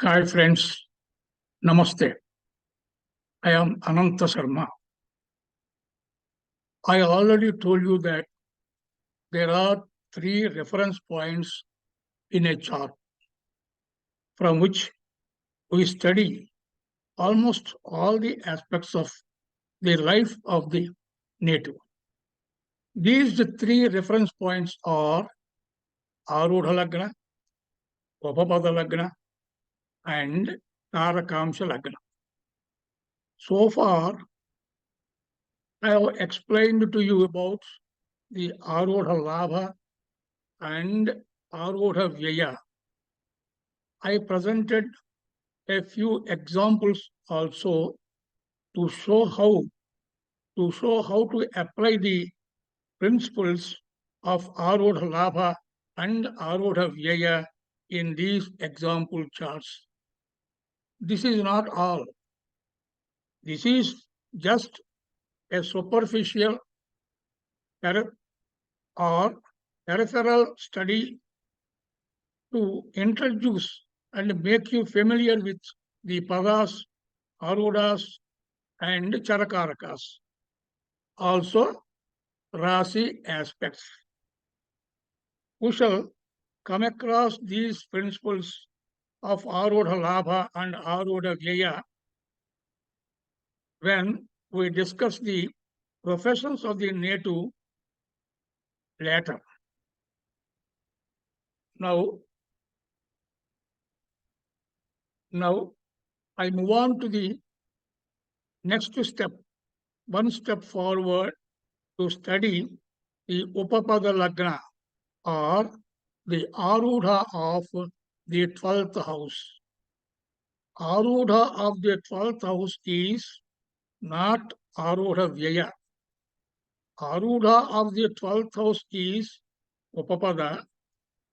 Hi friends, Namaste. I am Ananta Sharma. I already told you that there are three reference points in a chart from which we study almost all the aspects of the life of the native. These three reference points are Arudha Lagna, Upapada Lagna, and Tarakamsha Lagna. So far, I have explained to you about the Arudha Labha and Arudha Vyaya. I presented a few examples also to show how to apply the principles of Arudha Labha and Arudha Vyaya in these example charts. This is not all. This is just a superficial or peripheral study to introduce and make you familiar with the padas, arudhas, and charakarakas. Also, Rasi aspects. We shall come across these principles of Arudha Labha and Arudha Vyaya when we discuss the professions of the native later. Now I move on to the next step, one step forward to study the Upapada Lagna or the Arudha of the 12th house. Arudha of the 12th house is not Arudha Vyaya. Arudha of the 12th house is Upapada.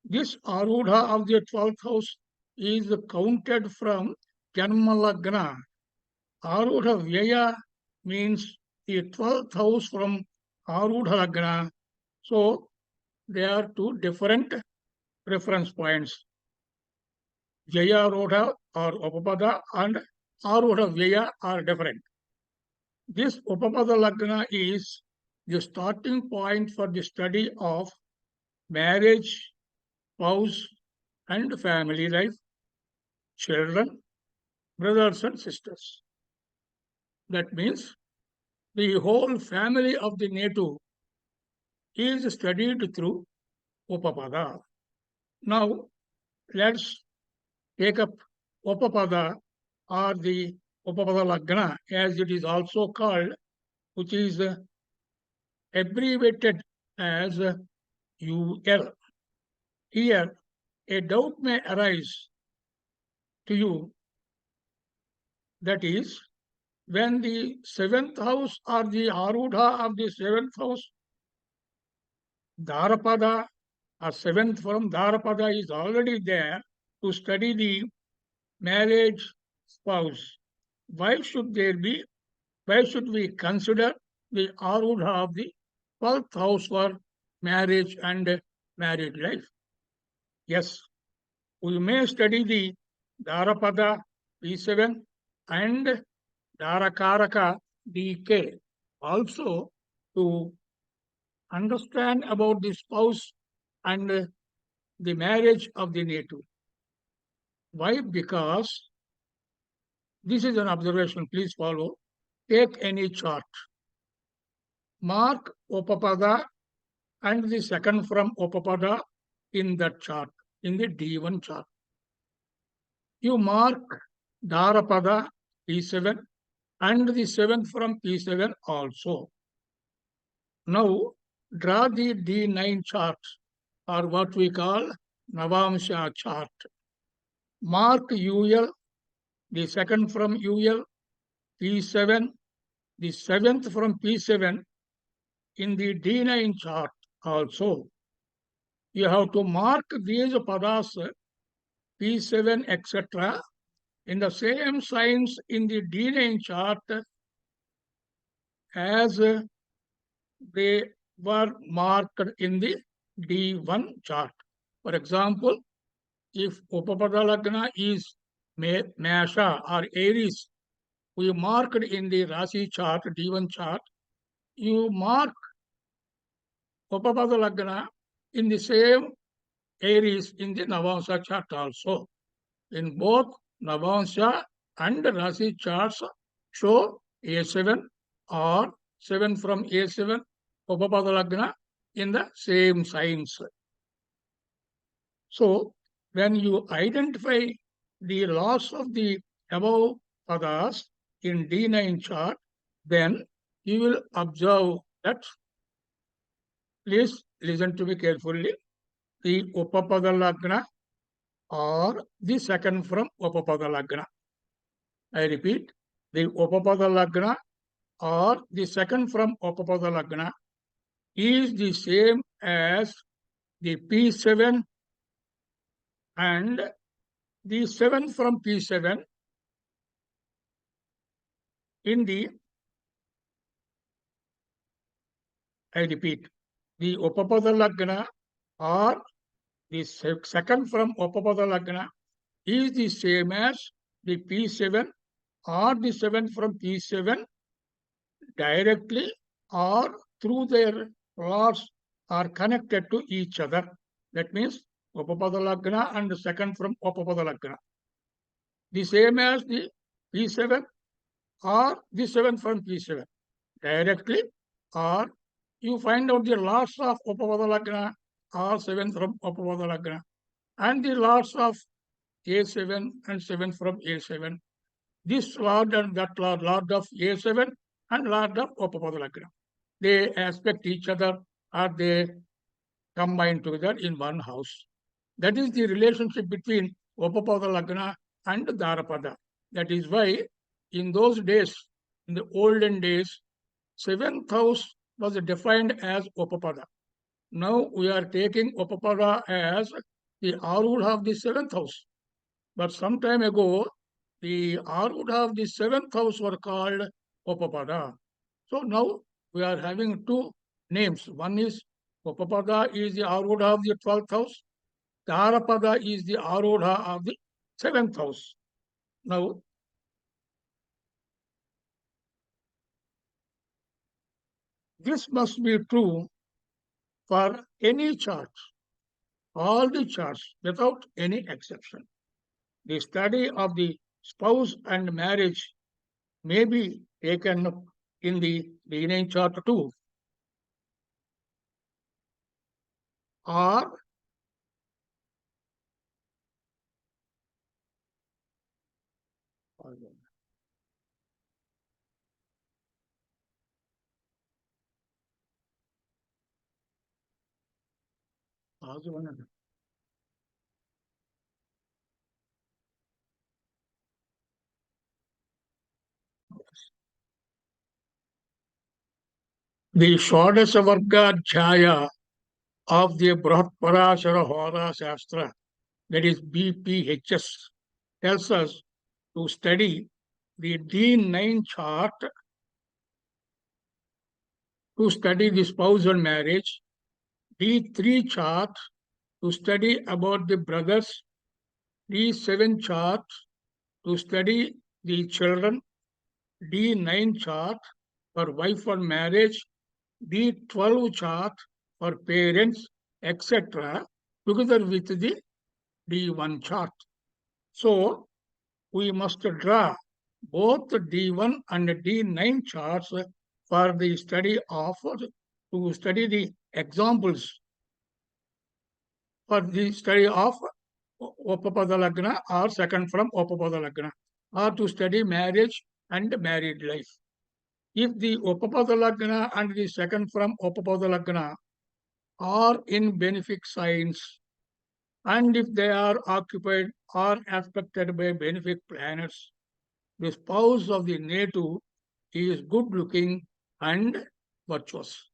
This Arudha of the 12th house is counted from Janma Lagna. Arudha Vyaya means the 12th house from Arudha Lagna. So, they are two different reference points. Vyaya Arudha or Upapada and Arudha Vyaya are different. This Upapada Lagna is the starting point for the study of marriage, spouse, and family life, children, brothers and sisters. That means the whole family of the native is studied through Upapada. Now, let's take up Upapada or the Upapada Lagna, as it is also called, which is abbreviated as UL. Here, a doubt may arise to you, that is, when the 7th house or the Arudha of the 7th house, Dharapada, or 7th from Dharapada is already there to study the marriage spouse. Why should we consider the Arudha of the 12th house for marriage and married life? Yes, we may study the Dharapada P7 and Dharakaraka DK also to understand about the spouse and the marriage of the native. Why? Because this is an observation, please follow. Take any chart. Mark Upapada and the second from Upapada in that chart, in the D1 chart. You mark Dharapada P7 and the 7th from P7 also. Now, draw the D9 chart, or what we call Navamsha chart. Mark UL, the second from UL, P7, the 7th from P7 in the D9 chart also. You have to mark these padas, P7, etc., in the same signs in the D9 chart as they were marked in the D1 chart. For example, if Upapada Lagna is Mesha or Aries, we marked in the Rasi chart, D1 chart, you mark Upapada Lagna in the same Aries in the Navamsa chart also. In both Navamsa and Rasi charts show A7 or 7 from A7 Upapada Lagna in the same signs. So, when you identify the loss of the above padas in D9 chart, then you will observe that, please listen to me carefully, the Upapada Lagna or the second from Upapada Lagna. I repeat, the Upapada Lagna or the second from Upapada Lagna is the same as the P7 and the 7 from P7 in the, I repeat, the Upapada Lagna or the second from Upapada Lagna is the same as the P7 or the 7 from P7 directly or through their lords are connected to each other. That means Upapada Lagna and the second from Upapada Lagna. The same as the P7 or the 7 from P7 directly, or you find out the lords of Upapada Lagna or 7 from Upapada Lagna and the lords of A7 and 7 from A7. This lord and that lord of A7 and lord of Upapada Lagna. They aspect each other or they combine together in one house. That is the relationship between Upapada Lagna and Dharapada. That is why in those days, in the olden days, 7th house was defined as Upapada. Now we are taking Upapada as the Arudha of the 7th house. But some time ago, the Arudha of the 7th house were called Upapada. So now we are having two names. One is Upapada is the Arudha of the 12th house. Dharapada is the Arudha of the 7th house. Now, this must be true for any chart, all the charts, without any exception. The study of the spouse and marriage may be taken up in the beginning chart too, or the Shodasa Varga Jhaya of the Brihaparashara Hora Shastra, that is BPHS, tells us to study the D9 chart to study the spousal marriage, D3 chart to study about the brothers, D7 chart to study the children, D9 chart for wife or marriage, D12 chart for parents, etc., together with the D1 chart. So, we must draw both the D1 and D9 charts for the study of, to study the examples for the study of Upapada Lagna or second from Upapada Lagna, or to study marriage and married life. If the Upapada Lagna and the second from Upapada Lagna are in benefic signs, and if they are occupied or aspected by benefic planets, the spouse of the native is good looking and virtuous.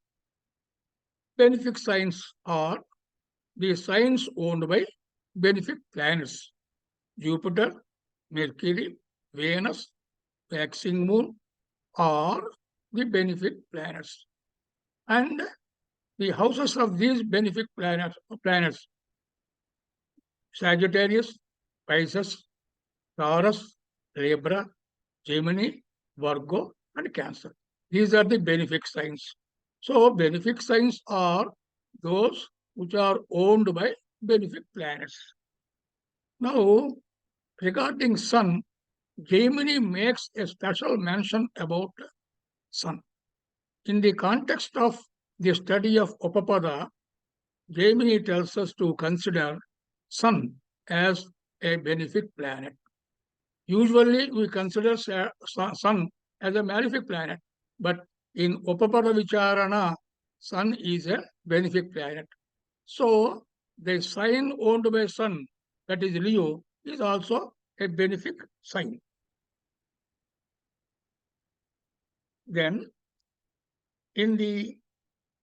Benefic signs are the signs owned by benefic planets: Jupiter, Mercury, Venus, waxing moon, or the benefic planets. And the houses of these benefic planets Sagittarius, Pisces, Taurus, Libra, Gemini, Virgo, and Cancer. These are the benefic signs. So, benefic signs are those which are owned by benefic planets. Now, regarding Sun, Jaimini makes a special mention about Sun. In the context of the study of Upapada, Jaimini tells us to consider Sun as a benefic planet. Usually, we consider Sun as a malefic planet, but in Upapada Vicharana, Sun is a benefic planet. So, the sign owned by Sun, that is Leo, is also a benefic sign. Then, in the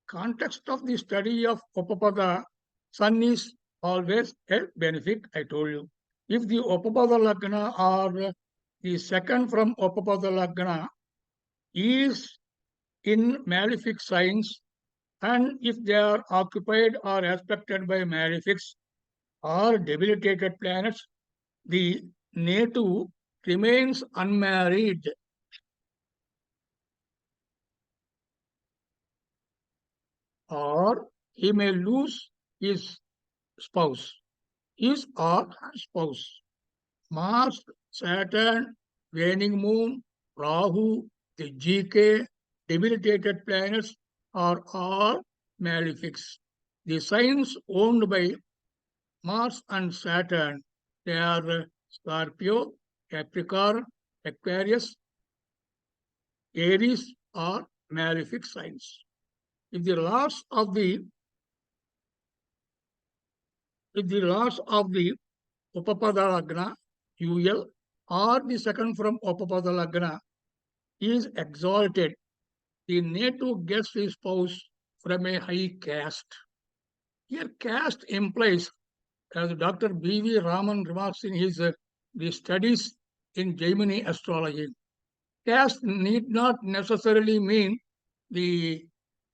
context of the study of Upapada, Sun is always a benefic, I told you. If the Upapada Lagna or the second from Upapada Lagna is in malefic signs, and if they are occupied or aspected by malefics or debilitated planets, the native remains unmarried, or he may lose his spouse, his or her spouse. Mars, Saturn, waning moon, Rahu, the GK, debilitated planets are all malefics. The signs owned by Mars and Saturn, they are Scorpio, Capricorn, Aquarius, Aries are malefic signs. If the lords of the Upapada Lagna, UL, or the second from Upapada Lagna is exalted, the native gets his spouse from a high caste. Here, caste implies, as Dr. B.V. Raman remarks in his the studies in Jaimini Astrology, caste need not necessarily mean the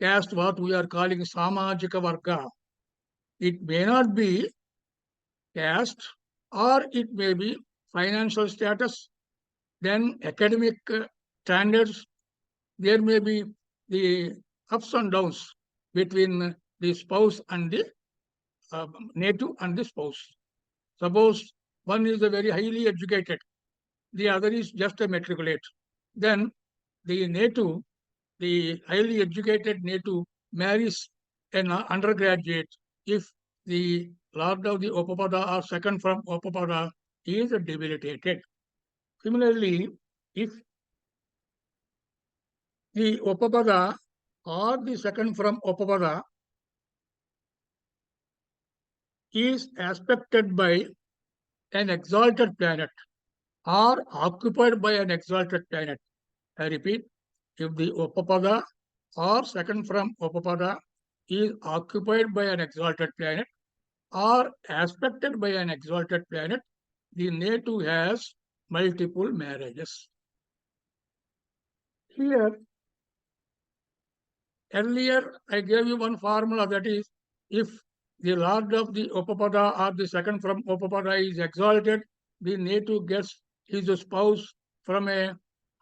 caste what we are calling Samajika Varga. It may not be caste, or it may be financial status, then academic standards. There may be the ups and downs between the spouse and the native and the spouse. Suppose one is a very highly educated, the other is just a matriculate. Then the native, the highly educated native, marries an undergraduate if the Lord of the Upapada or second from Upapada is debilitated. Similarly, if the Upapada or the second from Upapada is aspected by an exalted planet or occupied by an exalted planet. I repeat, if the Upapada or second from Upapada is occupied by an exalted planet or aspected by an exalted planet, the native has multiple marriages. Here, earlier I gave you one formula, that is, if the Lord of the Upapada or the second from Upapada is exalted, the native gets his spouse from a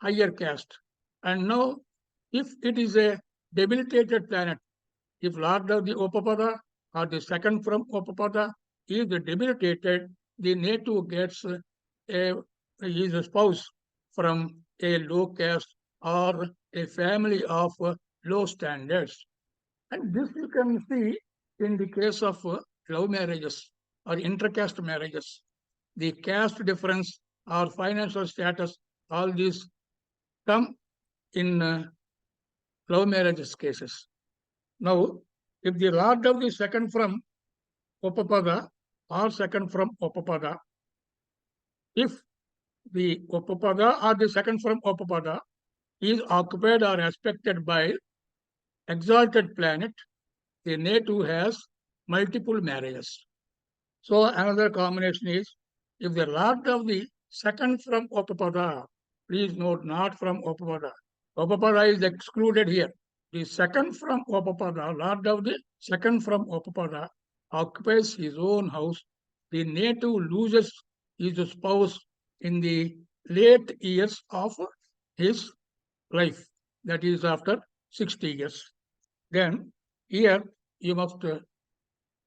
higher caste. And now, if it is a debilitated planet, if Lord of the Upapada or the second from Upapada is debilitated, the native gets his spouse from a low caste or a family of low standards. And this you can see in the case of love marriages or intercaste marriages. The caste difference or financial status, all these come in love marriages cases. Now, if the Lord of the second from Upapada or second from Upapada, if the Upapada or the second from Upapada is occupied or aspected by exalted planet, the native has multiple marriages. So another combination is, if the Lord of the second from Upapada, please note, not from Upapada. Upapada is excluded here. The second from Upapada, Lord of the second from Upapada, occupies his own house. The native loses his spouse in the late years of his life, that is after 60 years. Then here you must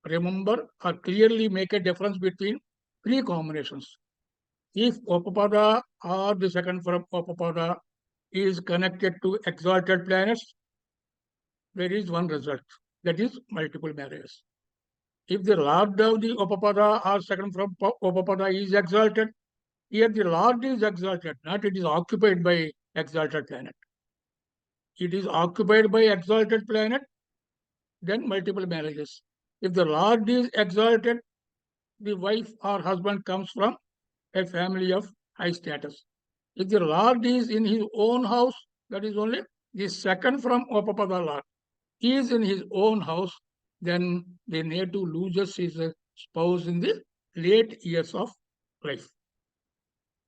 remember or clearly make a difference between three combinations. If Upapada or the second from Upapada is connected to exalted planets, there is one result, that is multiple marriages. If the Lord of the Upapada or second from Upapada is exalted, here the Lord is exalted, not it is occupied by exalted planet. It is occupied by exalted planet, then multiple marriages. If the Lord is exalted, the wife or husband comes from a family of high status. If the Lord is in his own house, that is only the second from Upapada Lord. He is in his own house, then the native loses his spouse in the late years of life.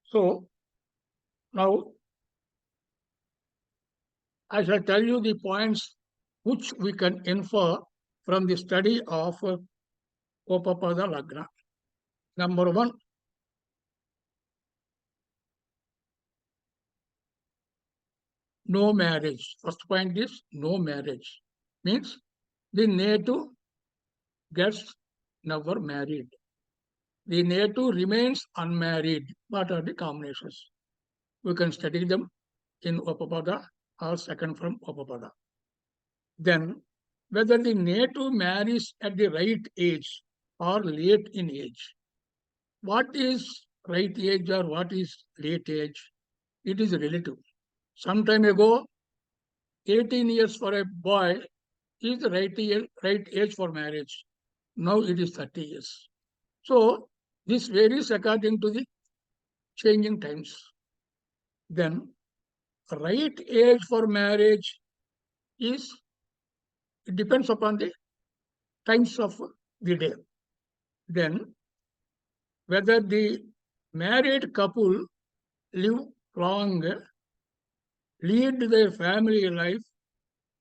So now I shall tell you the points which we can infer from the study of Upapada Lagna. Number one, no marriage. First point is no marriage. Means the native gets never married. The native remains unmarried. What are the combinations? We can study them in Upapada or second from Upapada. Then, whether the native marries at the right age or late in age. What is right age or what is late age? It is relative. Some time ago, 18 years for a boy is the right age for marriage. Now it is 30 years. So this varies according to the changing times. Then right age for marriage is, it depends upon the times of the day. Then whether the married couple live long, lead their family life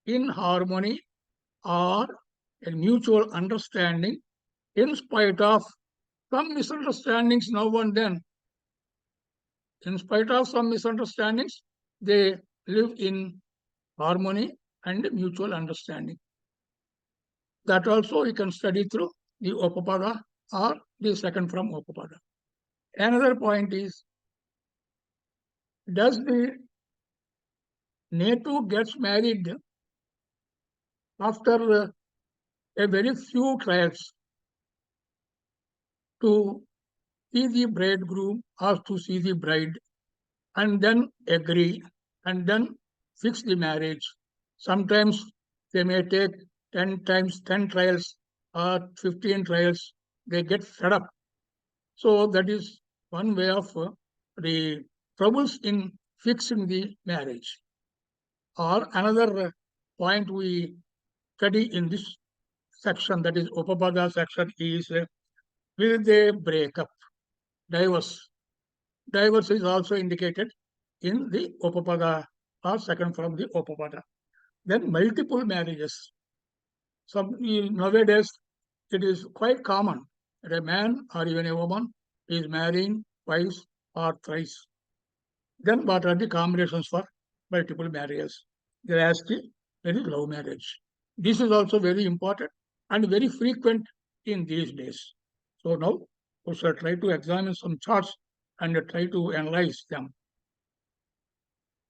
in harmony or a mutual understanding in spite of some misunderstandings now and then. In spite of some misunderstandings, they live in harmony and mutual understanding. That also you can study through the Upapada or the second from Upapada. Another point is, does the native gets married after a very few trials to see the bridegroom or to see the bride and then agree and then fix the marriage. Sometimes they may take 10 times 10 trials or 15 trials. They get fed up. So that is one way of the troubles in fixing the marriage. Or another point we study in this section, that is Upapada section, is will they break up? Divorce. Divorce is also indicated in the Upapada or second from the Upapada. Then multiple marriages. Nowadays, it is quite common that a man or even a woman is marrying twice or thrice. Then what are the combinations for multiple marriages? There is love marriage. This is also very important and very frequent in these days. So now we shall try to examine some charts and try to analyze them.